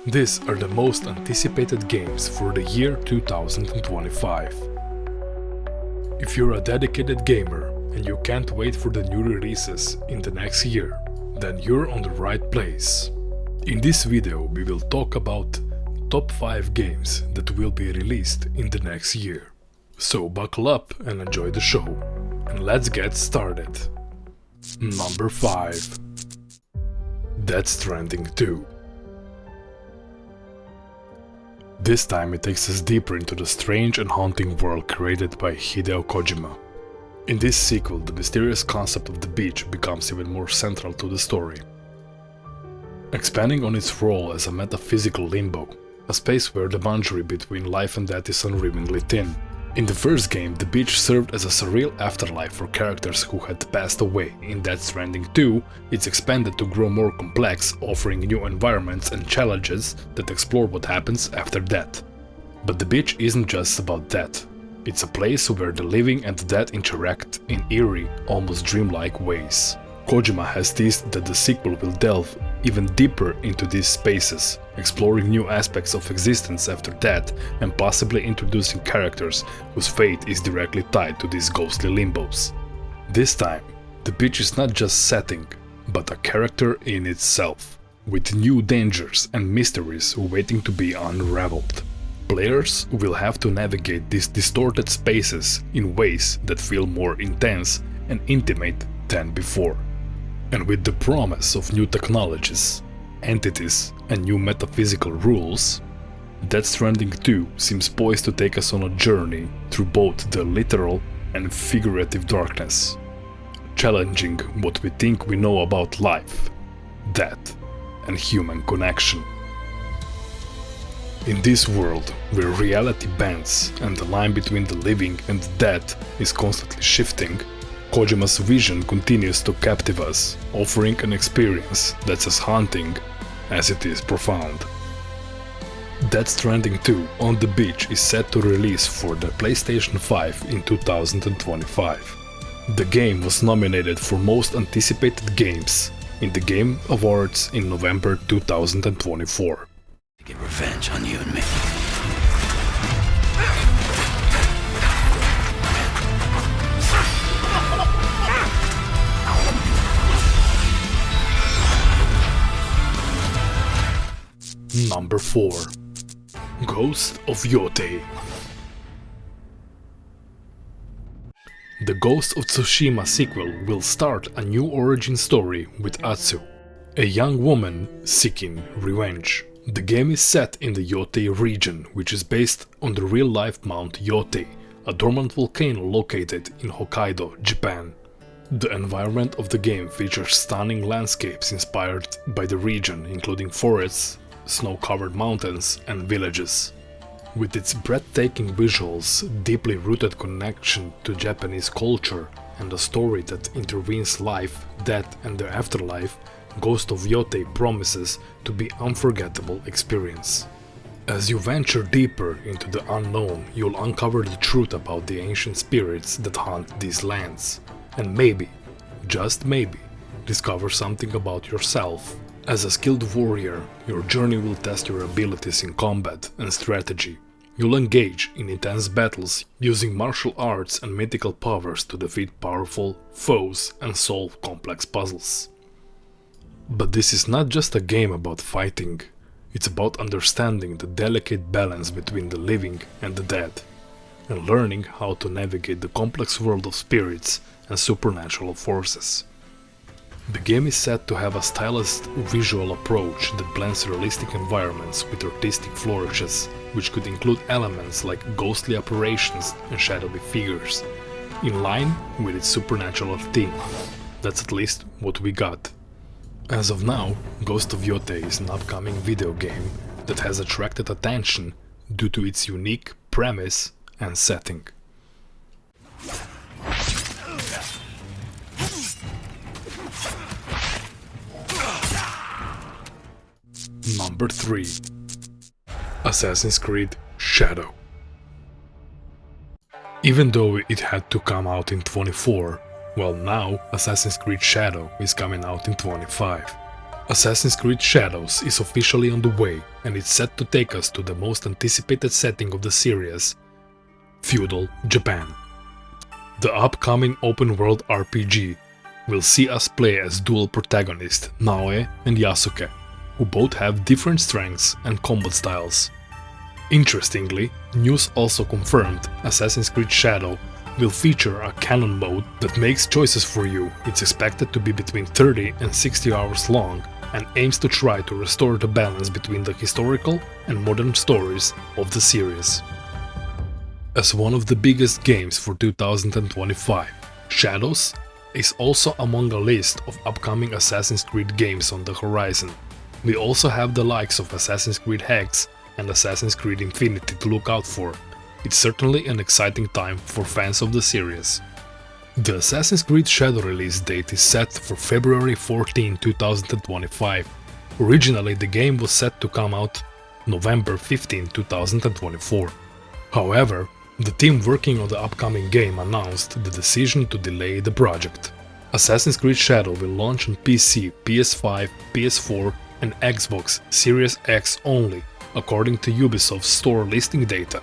These are the most anticipated games for the year 2025. If you're a dedicated gamer and you can't wait for the new releases in the next year, then you're on the right place. In this video we will talk about top 5 games that will be released in the next year. So buckle up and enjoy the show. And let's get started. Number 5. Death Stranding 2. This time it takes us deeper into the strange and haunting world created by Hideo Kojima. In this sequel, the mysterious concept of the beach becomes even more central to the story, expanding on its role as a metaphysical limbo, a space where the boundary between life and death is unremittingly thin. In the first game, the beach served as a surreal afterlife for characters who had passed away. In Death Stranding 2, it's expanded to grow more complex, offering new environments and challenges that explore what happens after death. But the beach isn't just about death. It's a place where the living and the dead interact in eerie, almost dreamlike ways. Kojima has teased that the sequel will delve even deeper into these spaces, exploring new aspects of existence after death and possibly introducing characters whose fate is directly tied to these ghostly limbos. This time, the beach is not just setting, but a character in itself, with new dangers and mysteries waiting to be unraveled. Players will have to navigate these distorted spaces in ways that feel more intense and intimate than before. And with the promise of new technologies, entities, and new metaphysical rules, Death Stranding 2 seems poised to take us on a journey through both the literal and figurative darkness, challenging what we think we know about life, death, and human connection. In this world, where reality bends and the line between the living and the dead is constantly shifting, Kojima's vision continues to captivate us, offering an experience that's as haunting as it is profound. Death Stranding 2 on the Beach is set to release for the PlayStation 5 in 2025. The game was nominated for Most Anticipated Games in the Game Awards in November 2024. Get revenge on you and me. Number 4. Ghosts of Yotei. The Ghost of Tsushima sequel will start a new origin story with Atsu, a young woman seeking revenge. The game is set in the Yotei region, which is based on the real-life Mount Yotei, a dormant volcano located in Hokkaido, Japan. The environment of the game features stunning landscapes inspired by the region, including forests, snow-covered mountains, and villages. With its breathtaking visuals, deeply rooted connection to Japanese culture, and a story that intervenes life, death, and the afterlife, Ghost of Yotei promises to be an unforgettable experience. As you venture deeper into the unknown, you'll uncover the truth about the ancient spirits that haunt these lands, and maybe, just maybe, discover something about yourself. As a skilled warrior, your journey will test your abilities in combat and strategy. You'll engage in intense battles using martial arts and mythical powers to defeat powerful foes and solve complex puzzles. But this is not just a game about fighting, it's about understanding the delicate balance between the living and the dead, and learning how to navigate the complex world of spirits and supernatural forces. The game is said to have a stylized visual approach that blends realistic environments with artistic flourishes, which could include elements like ghostly apparitions and shadowy figures, in line with its supernatural theme. That's at least what we got. As of now, Ghost of Yotei is an upcoming video game that has attracted attention due to its unique premise and setting. Number 3. Assassin's Creed Shadow. Even though it had to come out in 2024, well, now Assassin's Creed Shadow is coming out in 2025. Assassin's Creed Shadows is officially on the way, and it's set to take us to the most anticipated setting of the series, feudal Japan. The upcoming open-world RPG will see us play as dual protagonists Naoe and Yasuke, who both have different strengths and combat styles. Interestingly, news also confirmed Assassin's Creed Shadow will feature a canon mode that makes choices for you. It's expected to be between 30 and 60 hours long and aims to try to restore the balance between the historical and modern stories of the series. As one of the biggest games for 2025, Shadows is also among a list of upcoming Assassin's Creed games on the horizon. We also have the likes of Assassin's Creed Hex and Assassin's Creed Infinity to look out for. It's certainly an exciting time for fans of the series. The Assassin's Creed Shadow release date is set for February 14, 2025. Originally, the game was set to come out November 15, 2024. However, the team working on the upcoming game announced the decision to delay the project. Assassin's Creed Shadow will launch on PC, PS5, PS4 and Xbox Series X only, according to Ubisoft's store listing data.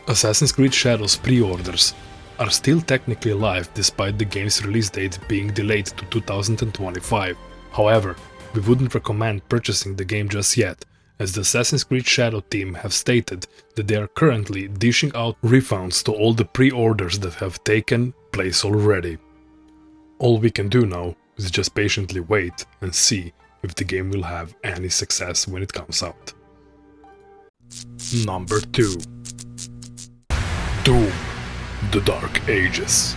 Assassin's Creed Shadows pre-orders are still technically live despite the game's release date being delayed to 2025. However, we wouldn't recommend purchasing the game just yet, as the Assassin's Creed Shadow team have stated that they are currently dishing out refunds to all the pre-orders that have taken place already. All we can do now is just patiently wait and see if the game will have any success when it comes out. Number 2. Doom: The Dark Ages.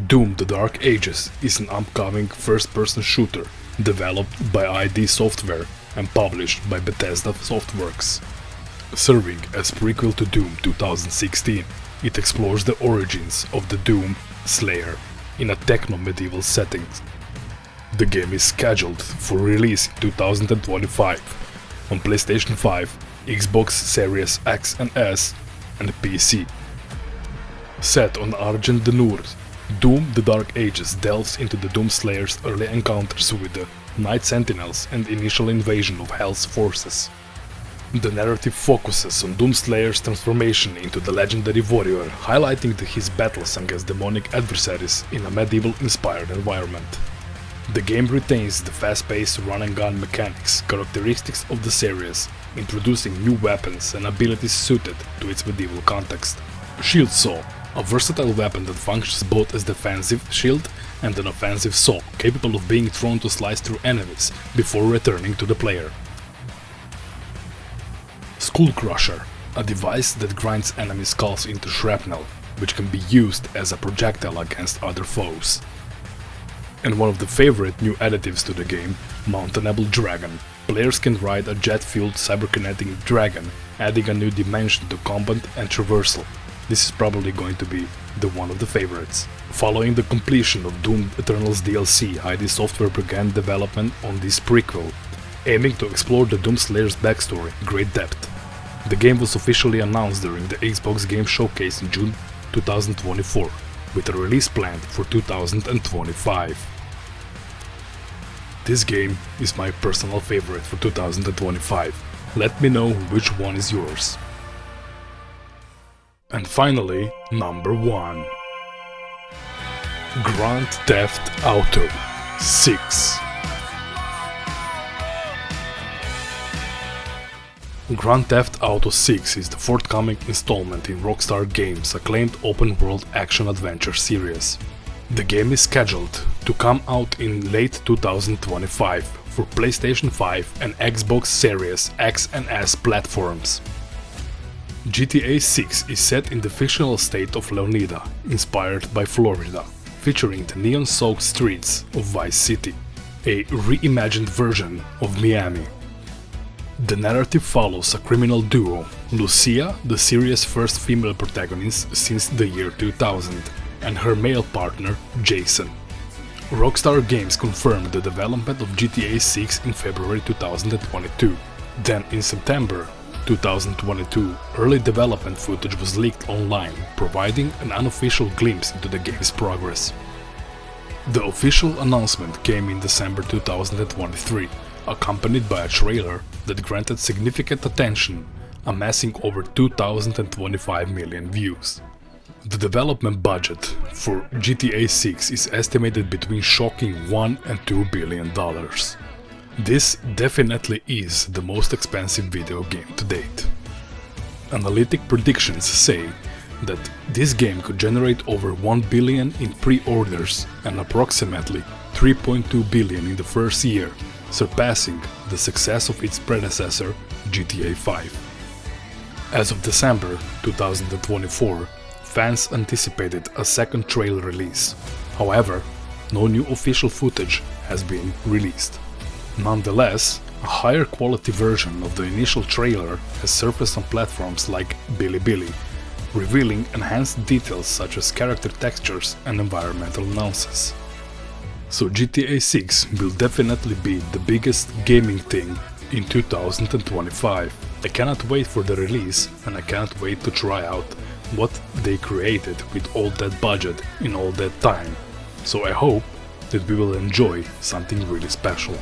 Doom: The Dark Ages is an upcoming first-person shooter developed by ID Software and published by Bethesda Softworks. Serving as prequel to Doom 2016, it explores the origins of the Doom Slayer in a techno-medieval setting. The game is scheduled for release in 2025 on PlayStation 5, Xbox Series X and S, and PC. Set on Argent de Nur, Doom: The Dark Ages delves into the Doom Slayer's early encounters with the Night Sentinels and initial invasion of Hell's forces. The narrative focuses on Doom Slayer's transformation into the legendary warrior, highlighting his battles against demonic adversaries in a medieval-inspired environment. The game retains the fast-paced run-and-gun mechanics characteristics of the series, introducing new weapons and abilities suited to its medieval context. Shield Saw, a versatile weapon that functions both as defensive shield and an offensive saw, capable of being thrown to slice through enemies before returning to the player. Skull Crusher, a device that grinds enemy skulls into shrapnel, which can be used as a projectile against other foes. And one of the favorite new additives to the game, Mountable Dragon. Players can ride a jet-fueled cyberkinetic dragon, adding a new dimension to combat and traversal. This is probably going to be one of the favorites. Following the completion of Doom Eternal's DLC, ID Software began development on this prequel, aiming to explore the Doom Slayer's backstory in great depth. The game was officially announced during the Xbox Game Showcase in June 2024, with a release planned for 2025. This game is my personal favorite for 2025. Let me know which one is yours. And finally, number 1. Grand Theft Auto 6. Grand Theft Auto 6 is the forthcoming installment in Rockstar Games' acclaimed open-world action-adventure series. The game is scheduled to come out in late 2025 for PlayStation 5 and Xbox Series X and S platforms. GTA 6 is set in the fictional state of Leonida, inspired by Florida, featuring the neon-soaked streets of Vice City, a reimagined version of Miami. The narrative follows a criminal duo, Lucia, the series' first female protagonist since the year 2000, and her male partner, Jason. Rockstar Games confirmed the development of GTA 6 in February 2022. Then, in September 2022, early development footage was leaked online, providing an unofficial glimpse into the game's progress. The official announcement came in December 2023, accompanied by a trailer that granted significant attention, amassing over 2,025 million views. The development budget for GTA 6 is estimated between shocking $1 and $2 billion. This definitely is the most expensive video game to date. Analytic predictions say that this game could generate over 1 billion in pre-orders and approximately 3.2 billion in the first year, surpassing the success of its predecessor, GTA 5. As of December 2024, fans anticipated a second trailer release. However, no new official footage has been released. Nonetheless, a higher quality version of the initial trailer has surfaced on platforms like Bilibili, revealing enhanced details such as character textures and environmental nuances. So GTA 6 will definitely be the biggest gaming thing in 2025. I cannot wait for the release, and I can't wait to try out what they created with all that budget in all that time. So I hope that we will enjoy something really special.